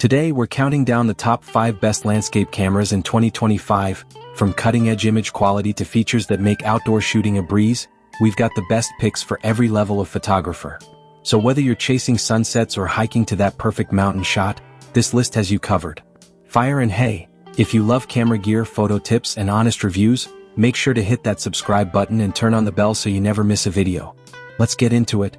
Today we're counting down the top 5 best landscape cameras in 2025, from cutting-edge image quality to features that make outdoor shooting a breeze. We've got the best picks for every level of photographer. So whether you're chasing sunsets or hiking to that perfect mountain shot, this list has you covered. Fire and hey, if you love camera gear, photo tips, and honest reviews, make sure to hit that subscribe button and turn on the bell so you never miss a video. Let's get into it.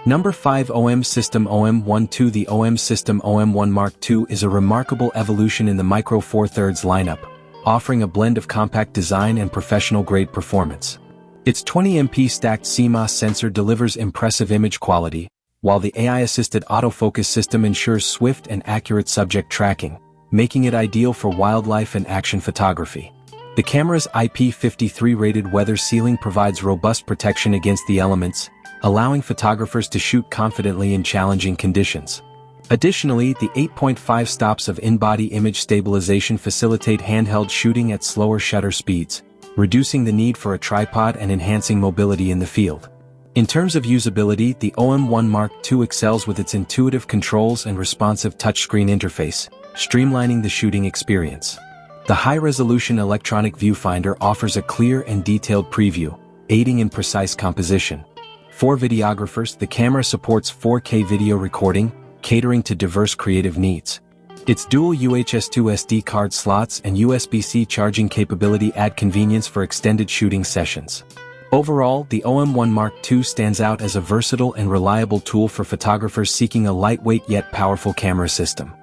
Number 5. OM System OM1 The OM System OM1 Mark II is a remarkable evolution in the Micro Four Thirds lineup, offering a blend of compact design and professional-grade performance. Its 20MP stacked CMOS sensor delivers impressive image quality, while the AI-assisted autofocus system ensures swift and accurate subject tracking, making it ideal for wildlife and action photography. The camera's IP53-rated weather sealing provides robust protection against the elements, allowing photographers to shoot confidently in challenging conditions. Additionally, the 8.5 stops of in-body image stabilization facilitate handheld shooting at slower shutter speeds, reducing the need for a tripod and enhancing mobility in the field. In terms of usability, the OM1 Mark II excels with its intuitive controls and responsive touchscreen interface, streamlining the shooting experience. The high-resolution electronic viewfinder offers a clear and detailed preview, aiding in precise composition. For videographers, the camera supports 4K video recording, catering to diverse creative needs. Its dual UHS-2 SD card slots and USB-C charging capability add convenience for extended shooting sessions. Overall, the OM1 Mark II stands out as a versatile and reliable tool for photographers seeking a lightweight yet powerful camera system.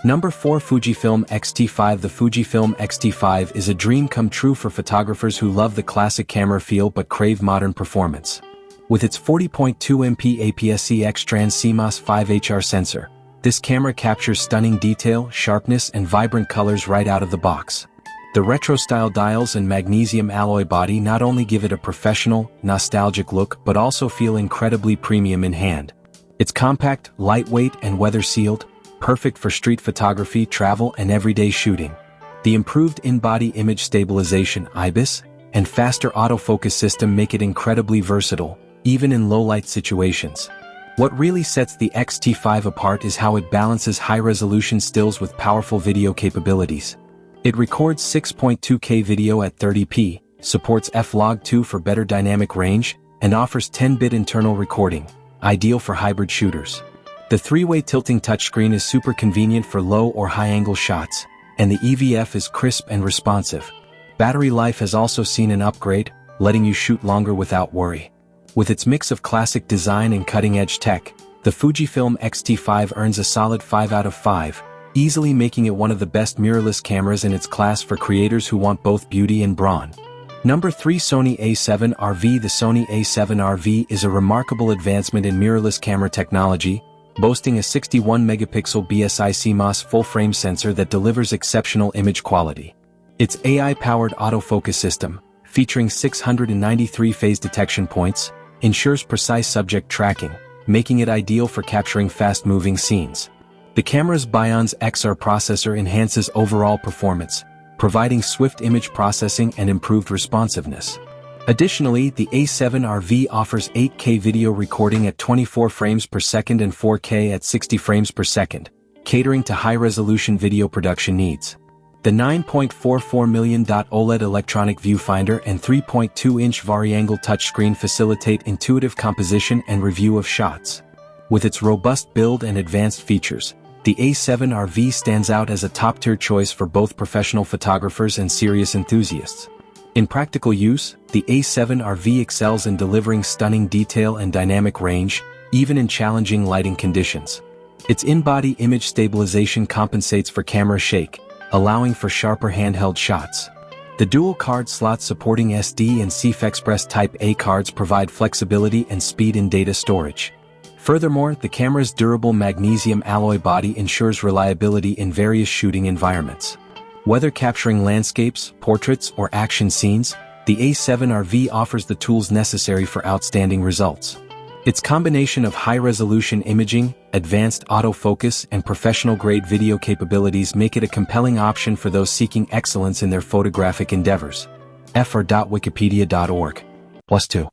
Number 4. Fujifilm X-T5 The Fujifilm X-T5 is a dream come true for photographers who love the classic camera feel but crave modern performance. With its 40.2MP APS-C X-Trans CMOS 5HR sensor, this camera captures stunning detail, sharpness, and vibrant colors right out of the box. The retro-style dials and magnesium alloy body not only give it a professional, nostalgic look but also feel incredibly premium in hand. It's compact, lightweight, and weather-sealed, perfect for street photography, travel, and everyday shooting. The improved in-body image stabilization (IBIS) and faster autofocus system make it incredibly versatile, even in low-light situations. What really sets the X-T5 apart is how it balances high-resolution stills with powerful video capabilities. It records 6.2K video at 30p, supports F-Log2 for better dynamic range, and offers 10-bit internal recording, ideal for hybrid shooters. The 3-way tilting touchscreen is super convenient for low or high-angle shots, and the EVF is crisp and responsive. Battery life has also seen an upgrade, letting you shoot longer without worry. With its mix of classic design and cutting-edge tech, the Fujifilm X-T5 earns a solid 5 out of 5, easily making it one of the best mirrorless cameras in its class for creators who want both beauty and brawn. Number 3. Sony A7RV The Sony A7RV is a remarkable advancement in mirrorless camera technology, boasting a 61-megapixel BSI CMOS full-frame sensor that delivers exceptional image quality. Its AI-powered autofocus system, featuring 693 phase detection points, ensures precise subject tracking, making it ideal for capturing fast-moving scenes. The camera's Bionz XR processor enhances overall performance, providing swift image processing and improved responsiveness. Additionally, the A7RV offers 8K video recording at 24 frames per second and 4K at 60 frames per second, catering to high-resolution video production needs. The 9.44 million OLED electronic viewfinder and 3.2-inch vari-angle touchscreen facilitate intuitive composition and review of shots. With its robust build and advanced features, the A7RV stands out as a top-tier choice for both professional photographers and serious enthusiasts. In practical use, the A7RV excels in delivering stunning detail and dynamic range, even in challenging lighting conditions. Its in-body image stabilization compensates for camera shake, allowing for sharper handheld shots. The dual card slots supporting SD and CFexpress Type A cards provide flexibility and speed in data storage. Furthermore, the camera's durable magnesium alloy body ensures reliability in various shooting environments. Whether capturing landscapes, portraits, or action scenes, the A7RV offers the tools necessary for outstanding results. Its combination of high-resolution imaging, advanced autofocus, and professional-grade video capabilities make it a compelling option for those seeking excellence in their photographic endeavors. fr.wikipedia.org. +2.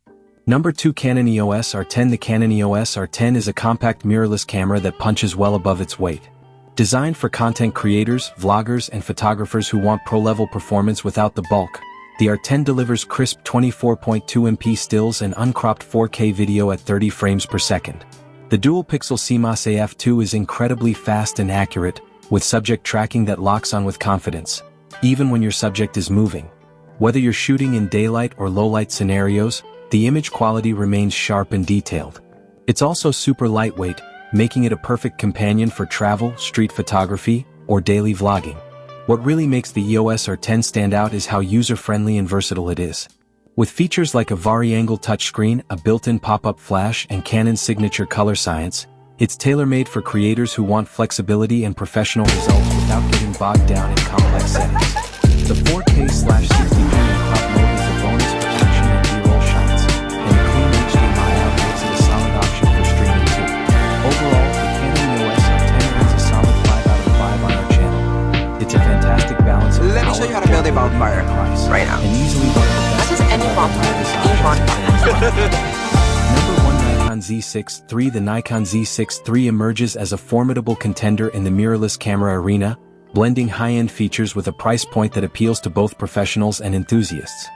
Number 2. Canon EOS R10 The Canon EOS R10 is a compact mirrorless camera that punches well above its weight. Designed for content creators, vloggers, and photographers who want pro-level performance without the bulk, the R10 delivers crisp 24.2MP stills and uncropped 4K video at 30 frames per second. The dual-pixel CMOS AF2 is incredibly fast and accurate, with subject tracking that locks on with confidence, even when your subject is moving. Whether you're shooting in daylight or low-light scenarios, the image quality remains sharp and detailed. It's also super lightweight, making it a perfect companion for travel, street photography, or daily vlogging. What really makes the EOS R10 stand out is how user-friendly and versatile it is. With features like a vari-angle touchscreen, a built-in pop-up flash, and Canon's signature color science, it's tailor-made for creators who want flexibility and professional results without getting bogged down in complex settings. The 4K/60 crop mode is a bonus for action and B-roll shots, and the clean HDMI out makes it a solid option for streaming too. Overall, the Canon EOS R10 earns a solid 5 out of 5 on our channel. It's a fantastic balance of Let me show you how to build a bonfire right now. And easily one of the best. What is any bonfire? Number 1, Nikon Z6 III. The Nikon Z6 III emerges as a formidable contender in the mirrorless camera arena, blending high-end features with a price point that appeals to both professionals and enthusiasts.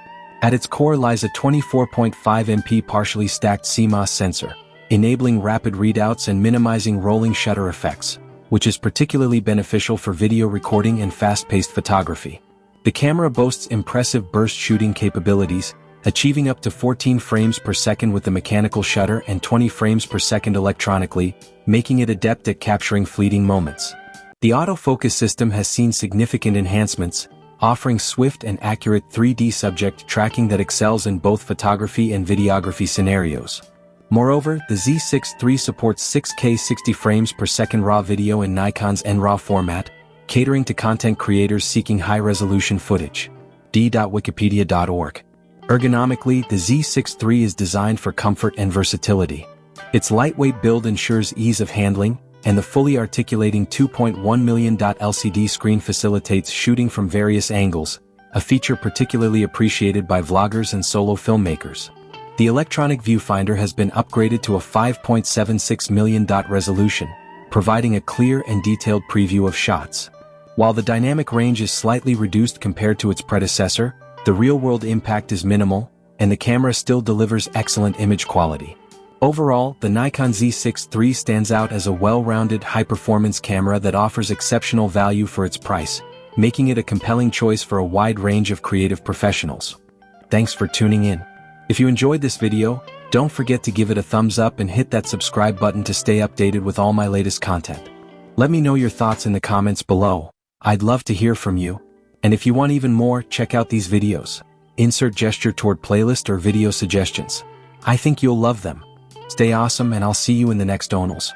At its core lies a 24.5MP partially stacked CMOS sensor, enabling rapid readouts and minimizing rolling shutter effects, which is particularly beneficial for video recording and fast-paced photography. The camera boasts impressive burst shooting capabilities, achieving up to 14 frames per second with the mechanical shutter and 20 frames per second electronically, making it adept at capturing fleeting moments. The autofocus system has seen significant enhancements, offering swift and accurate 3D subject tracking that excels in both photography and videography scenarios. Moreover, the Z6 III supports 6K 60 frames per second RAW video in Nikon's NRAW format, catering to content creators seeking high-resolution footage. d.wikipedia.org. Ergonomically, the Z6 III is designed for comfort and versatility. Its lightweight build ensures ease of handling, and the fully articulating 2.1 million LCD screen facilitates shooting from various angles, a feature particularly appreciated by vloggers and solo filmmakers. The electronic viewfinder has been upgraded to a 5.76 million resolution, providing a clear and detailed preview of shots. While the dynamic range is slightly reduced compared to its predecessor, the real-world impact is minimal, and the camera still delivers excellent image quality. Overall, the Nikon Z6 III stands out as a well-rounded, high-performance camera that offers exceptional value for its price, making it a compelling choice for a wide range of creative professionals. Thanks for tuning in. If you enjoyed this video, don't forget to give it a thumbs up and hit that subscribe button to stay updated with all my latest content. Let me know your thoughts in the comments below. I'd love to hear from you. And if you want even more, check out these videos. Insert gesture toward playlist or video suggestions. I think you'll love them. Stay awesome, and I'll see you in the next Onals.